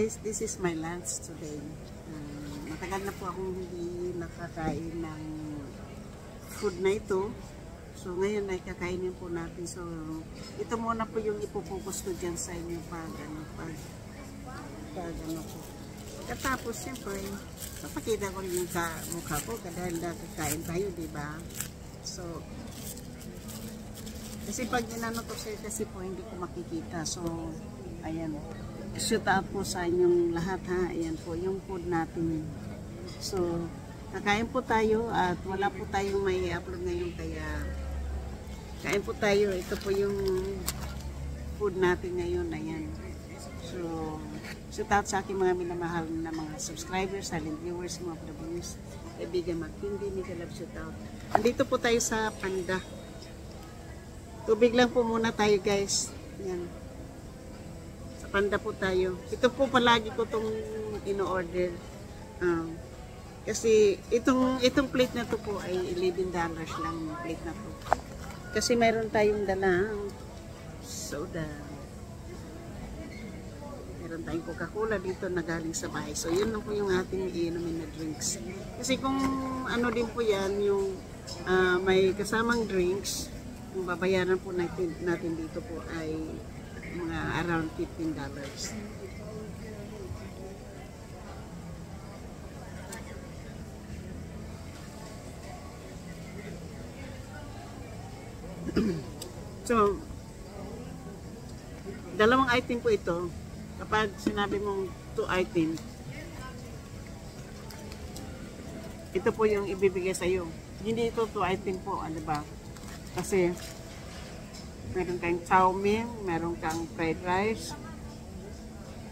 Guys, this is my lunch today. Matagal na po akong hindi nakakain ng food na ito. So ngayon ay kakainin po natin. So ito muna po yung ipopokus ko dyan sa inyo pag ano po. Katapos siyempre, papakita ko rin yung mukha ko dahil nakakain tayo, diba? So, kasi pag inano ko siya kasi po hindi ko makikita. So, ayan. Shoot out po sa inyong lahat ha. Ayan po yung food natin. So, kakain po tayo at wala po tayong may upload ngayon kaya kain po tayo. Ito po yung food natin ngayon. Ayan. So, shoot out sa aking mga minamahal na mga subscribers, silent viewers, mga viewers, kaibigan Magtindi, Mika Love, shoot out. Andito po tayo sa Panda. Tubig lang po muna tayo guys. Ayan. Panda po tayo. Ito po palagi ko itong ino-order. Kasi itong plate na to po ay $11 lang yung plate na to. Kasi mayroon tayong dalang soda. Meron tayong Coca-Cola dito na galing sa bahay. So yun lang po yung ating iinumin na drinks. Kasi kung ano din po yan, yung may kasamang drinks, yung babayaran po natin dito po ay mga around $15. So, dalawang item po ito. Kapag sinabi mong 2 item, ito po yung ibibigay sa iyo. Hindi ito 2 item po, ano ba? Kasi meron kang chow mein, meron kang fried rice,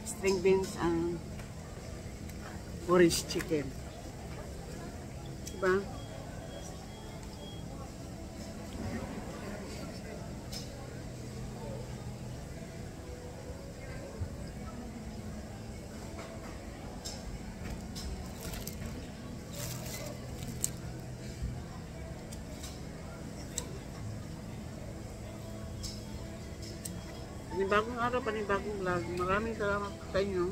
string beans, and orange chicken. Diba? Panibagong araw, panibagong vlog. Maraming salamat sa inyo.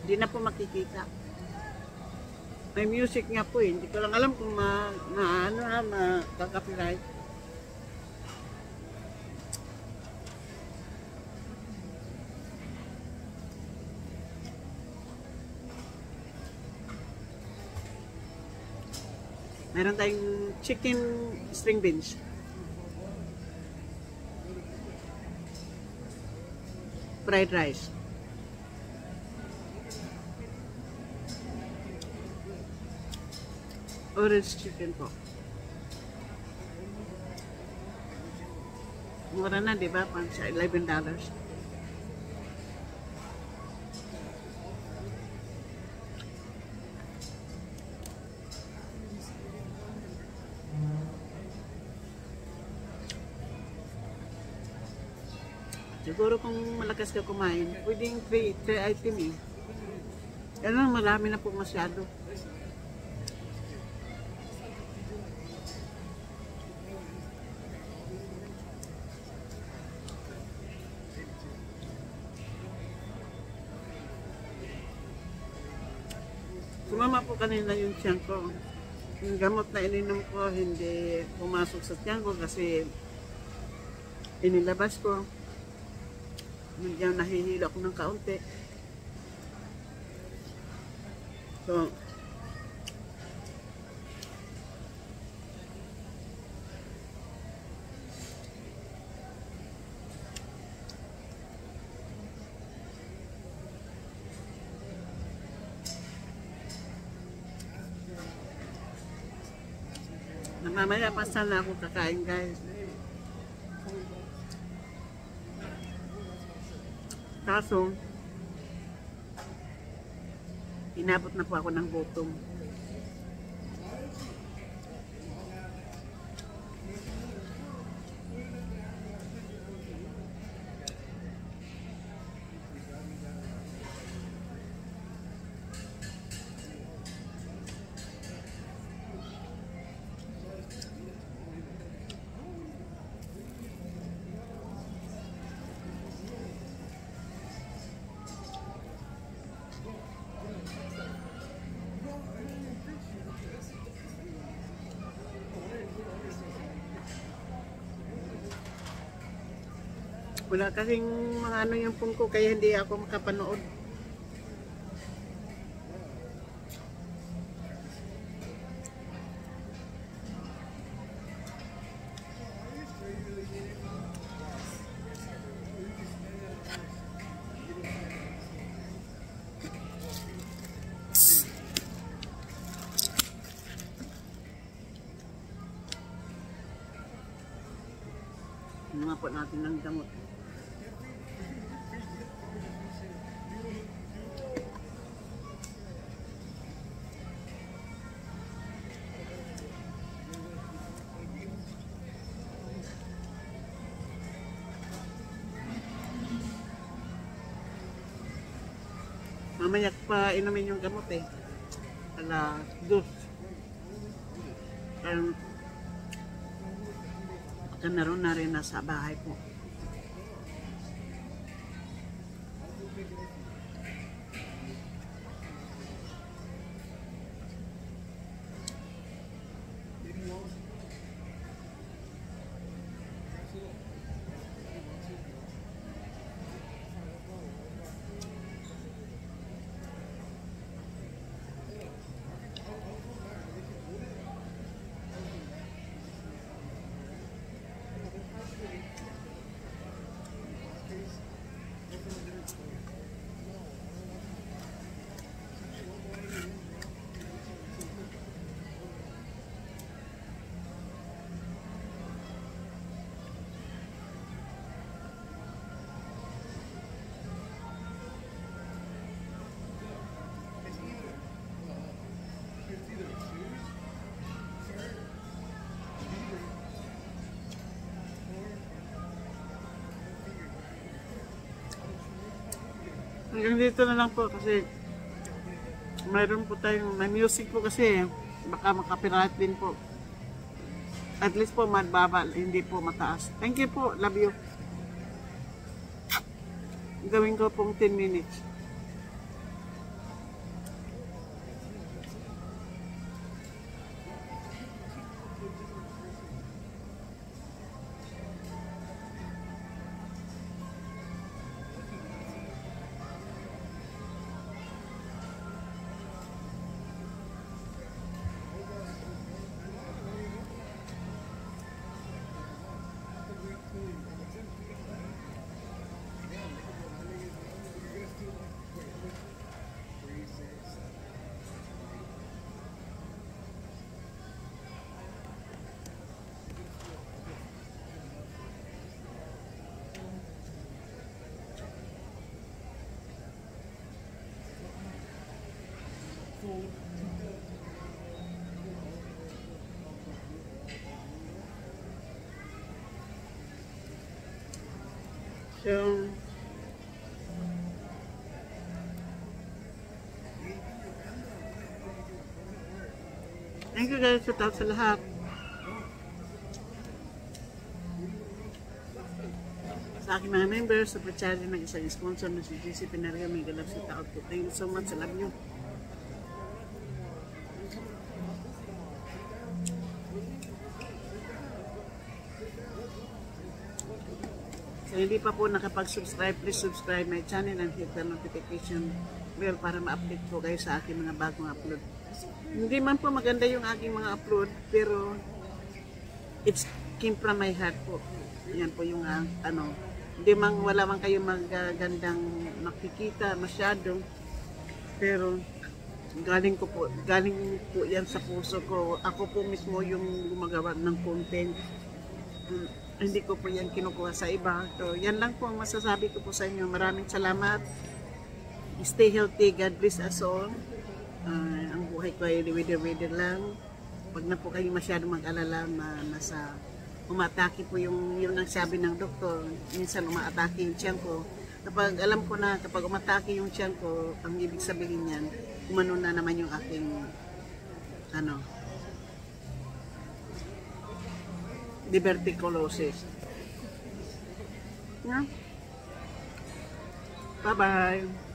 Hindi na po makikita. May music nga po eh. Hindi ko lang alam kung makaka-copyright. Meron tayong chicken string beans. Fried rice. Orange chicken po. Mura na, diba? Pang sa $11. Siguro kung malakas ka kumain, pwedeng 3 item eh. Ano, marami na po masyado. Sumama po kanina yung tiyan ko. Yung gamot na ininom ko, hindi pumasok sa tiyan ko kasi inilabas ko. Nandiyan nahihilo ako ng kaunti. So, mamaya pa sana ako kakain guys. Kaso, inabot na po ako ng gutom. Wala kasing mga ano yung phone ko, kaya hindi ako makapanood. Mga po natin ng gamot. Mamaya pa inumin yung gamot eh. Alas 2. Naroon na rin nasa bahay po. Hanggang dito na lang po kasi mayroon po tayong, may music po kasi baka makapirate din po. At least po mababa, hindi po mataas. Thank you po, love you. Gawin ko pong 10 minutes. So, thank you guys sa lahat. Sa aking mga members, super charity ng isang sponsor na si GC Pinario, may galap sa taot ko. Thank you so much, I love you. So, hindi pa po nakapag-subscribe, please subscribe my channel and hit the notification bell para ma-update po kayo sa aking mga bagong upload. Hindi man po maganda yung aking mga upload, pero it's came from my heart po. Yan po yung ano, hindi man, wala man kayo magagandang makikita masyado, pero galing po yan sa puso ko. Ako po mismo yung gumagawa ng content. Hindi ko po yan kinukuha sa iba. So, yan lang po ang masasabi ko po sa inyo. Maraming salamat. Stay healthy. God bless us all. Ang buhay ko ay wither lang. Pag na po kayo masyado mag-alala na nasa umatake po yung ang sabi ng doktor. Minsan umatake yung tiyan ko. Kapag alam ko na kapag umatake yung tiyan ko, ang ibig sabihin yan, umano na naman yung aking diverticulosis. Yeah? Bye-bye.